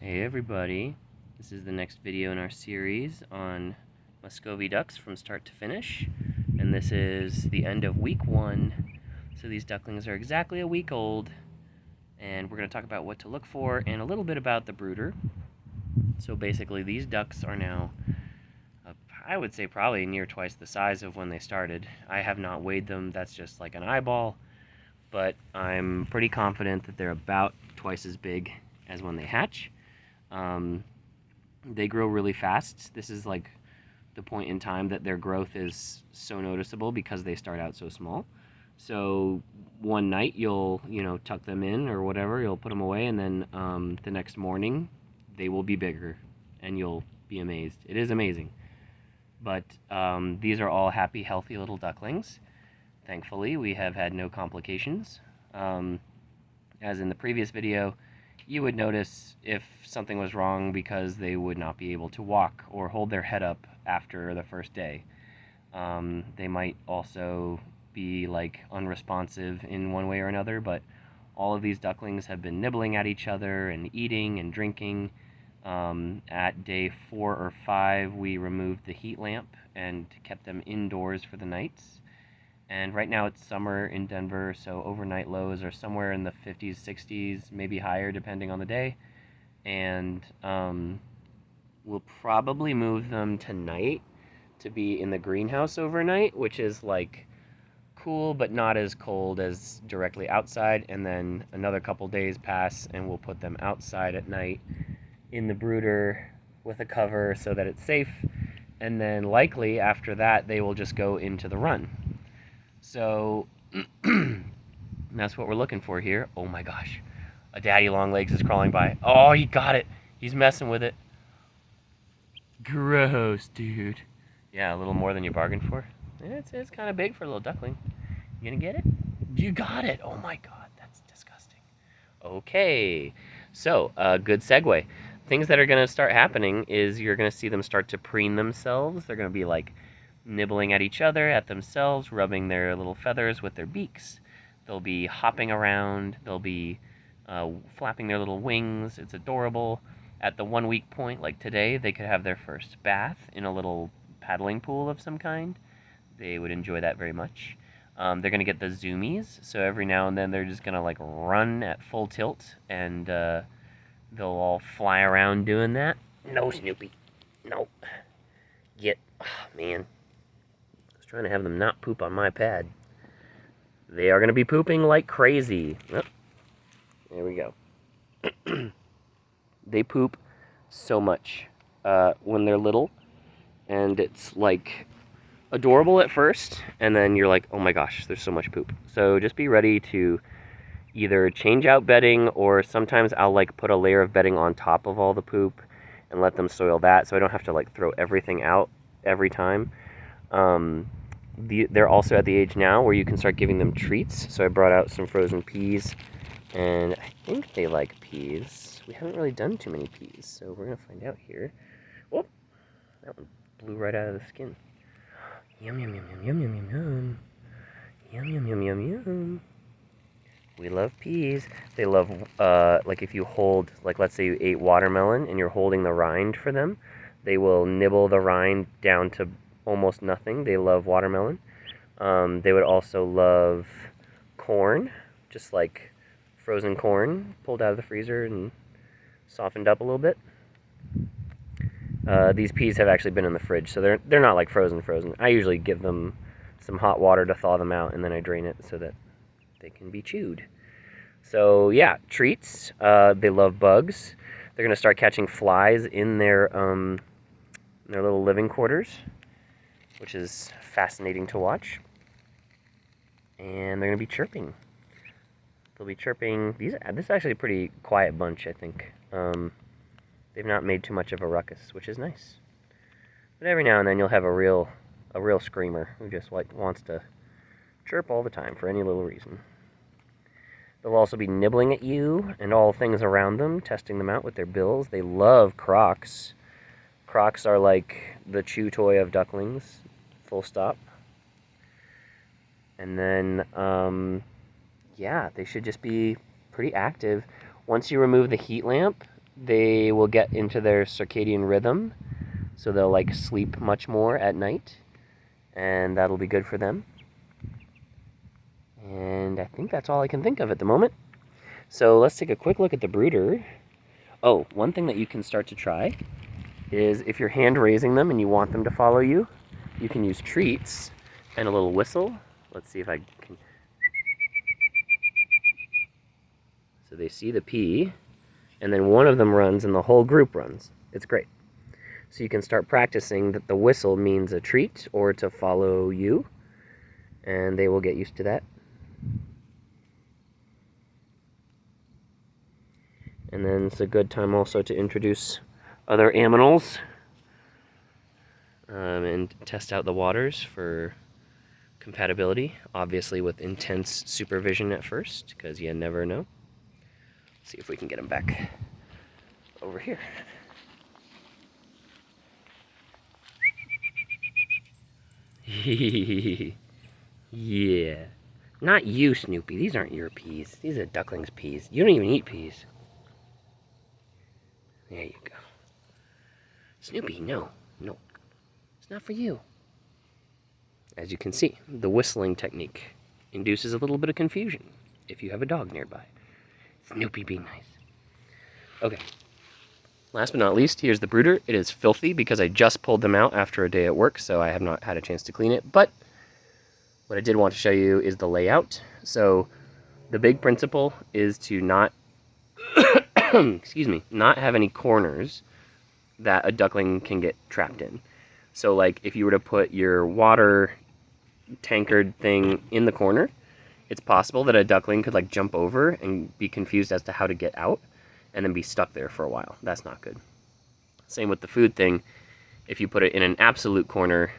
Hey everybody, this is the next video in our series on Muscovy ducks from start to finish, and this is the end of week 1. So these ducklings are exactly a week old, and we're going to talk about what to look for and a little bit about the brooder. So basically these ducks are now, I would say probably near twice the size of when they started. I have not weighed them, that's just like an eyeball, but I'm pretty confident that they're about twice as big as when they hatch. They grow really fast. This is like the point in time that their growth is so noticeable because they start out so small. So one night you'll, tuck them in or whatever, you'll put them away, and then the next morning they will be bigger and you'll be amazed. It is amazing. But these are all happy, healthy little ducklings. Thankfully, we have had no complications. As in the previous video, you would notice if something was wrong because they would not be able to walk or hold their head up after the first day. They might also be like unresponsive in one way or another, but all of these ducklings have been nibbling at each other and eating and drinking. At day 4 or 5, we removed the heat lamp and kept them indoors for the nights. And right now it's summer in Denver, so overnight lows are somewhere in the 50s, 60s, maybe higher depending on the day. And we'll probably move them tonight to be in the greenhouse overnight, which is like cool but not as cold as directly outside. And then another couple days pass and we'll put them outside at night in the brooder with a cover so that it's safe. And then likely after that they will just go into the run. So that's what we're looking for here. Oh my gosh. A daddy long legs is crawling by. Oh, he got it. He's messing with it. Gross, dude. Yeah, a little more than you bargained for. It's kind of big for a little duckling. You gonna get it? You got it. Oh my god, that's disgusting. Okay, so good segue. Things that are gonna start happening is you're gonna see them start to preen themselves. They're gonna be like nibbling at each other, at themselves, rubbing their little feathers with their beaks. They'll be hopping around. They'll be flapping their little wings. It's adorable. At the 1 week point, like today, they could have their first bath in a little paddling pool of some kind. They would enjoy that very much. They're going to get the zoomies, so every now and then they're just going to like run at full tilt, and they'll all fly around doing that. No, Snoopy. No. Get. Oh, man. Trying to have them not poop on my pad. They are going to be pooping like crazy. Oh, there we go. They poop so much when they're little, and it's like adorable at first, and then you're like, oh my gosh, there's so much poop. So just be ready to either change out bedding, or sometimes I'll like put a layer of bedding on top of all the poop and let them soil that, so I don't have to like throw everything out every time. They're also at the age now where you can start giving them treats. So I brought out some frozen peas, and I think they like peas. We haven't really done too many peas, so we're going to find out here. Whoop! That one blew right out of the skin. Yum, yum, yum, yum, yum, yum, yum, yum. Yum, yum, yum, yum, yum. We love peas. They love, like if you hold, like let's say you ate watermelon and you're holding the rind for them, they will nibble the rind down to almost nothing. They love watermelon. They would also love corn, just like frozen corn pulled out of the freezer and softened up a little bit. These peas have actually been in the fridge, so they're not like frozen. I usually give them some hot water to thaw them out, and then I drain it so that they can be chewed. So yeah, treats. They love bugs. They're gonna start catching flies in their little living quarters, which is fascinating to watch. And they're going to be chirping. They'll be chirping. This is actually a pretty quiet bunch, I think. They've not made too much of a ruckus, which is nice. But every now and then you'll have a real screamer who just like wants to chirp all the time for any little reason. They'll also be nibbling at you and all things around them, testing them out with their bills. They love crocs. Crocs are like the chew toy of ducklings, full stop. And then, yeah, they should just be pretty active. Once you remove the heat lamp, they will get into their circadian rhythm, so they'll like sleep much more at night, and that'll be good for them. And I think that's all I can think of at the moment. So let's take a quick look at the brooder. Oh, one thing that you can start to try is if you're hand raising them and you want them to follow you, you can use treats and a little whistle. Let's see if I can. So they see the pea, and then one of them runs and the whole group runs. It's great. So you can start practicing that the whistle means a treat or to follow you, and they will get used to that. And then it's a good time also to introduce other aminals and test out the waters for compatibility, obviously with intense supervision at first, because you never know. Let's see if we can get them back over here. Yeah. Not you, Snoopy. These aren't your peas. These are Ducklings' peas. You don't even eat peas. There you go. Snoopy, no. No. It's not for you. As you can see, the whistling technique induces a little bit of confusion if you have a dog nearby. Snoopy, be nice. Okay. Last but not least, here's the brooder. It is filthy because I just pulled them out after a day at work, so I have not had a chance to clean it. But what I did want to show you is the layout. So the big principle is to not, excuse me, not have any corners that a duckling can get trapped in. So like if you were to put your water tankard thing in the corner, it's possible that a duckling could like jump over and be confused as to how to get out and then be stuck there for a while. That's not good. Same with the food thing. If you put it in an absolute corner,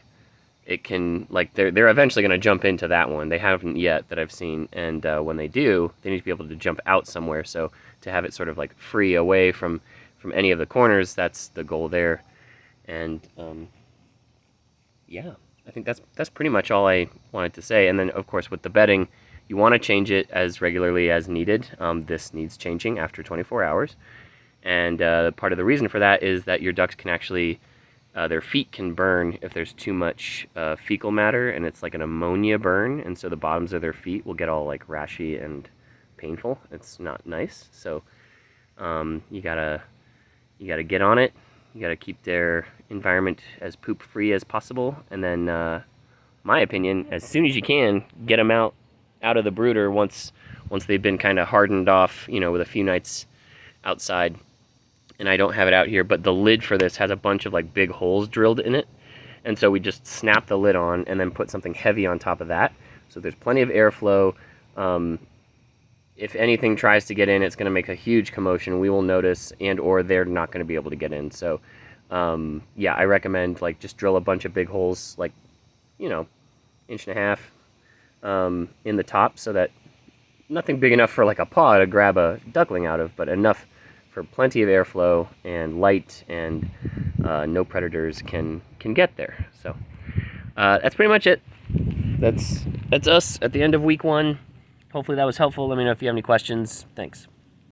it can, like, they're eventually going to jump into that one. They haven't yet that I've seen, and when they do, they need to be able to jump out somewhere. So to have it sort of like free away from any of the corners, that's the goal there. And yeah, I think that's pretty much all I wanted to say. And then of course with the bedding, you want to change it as regularly as needed. This needs changing after 24 hours. And part of the reason for that is that your ducks can actually, their feet can burn if there's too much fecal matter, and it's like an ammonia burn, and so the bottoms of their feet will get all like rashy and painful. It's not nice. So you gotta get on it. You gotta keep their environment as poop free as possible, and then my opinion, as soon as you can, get them out of the brooder once they've been kind of hardened off, you know, with a few nights outside. And I don't have it out here, but the lid for this has a bunch of like big holes drilled in it, and so we just snap the lid on and then put something heavy on top of that, so there's plenty of airflow. If anything tries to get in, it's going to make a huge commotion. We will notice, and or they're not going to be able to get in. So yeah, I recommend like just drill a bunch of big holes, like, you know, 1.5 inches in the top, so that nothing big enough for like a paw to grab a duckling out of, but enough for plenty of airflow and light, and no predators can get there. So that's pretty much it. That's us at the end of week 1. Hopefully that was helpful. Let me know if you have any questions. Thanks.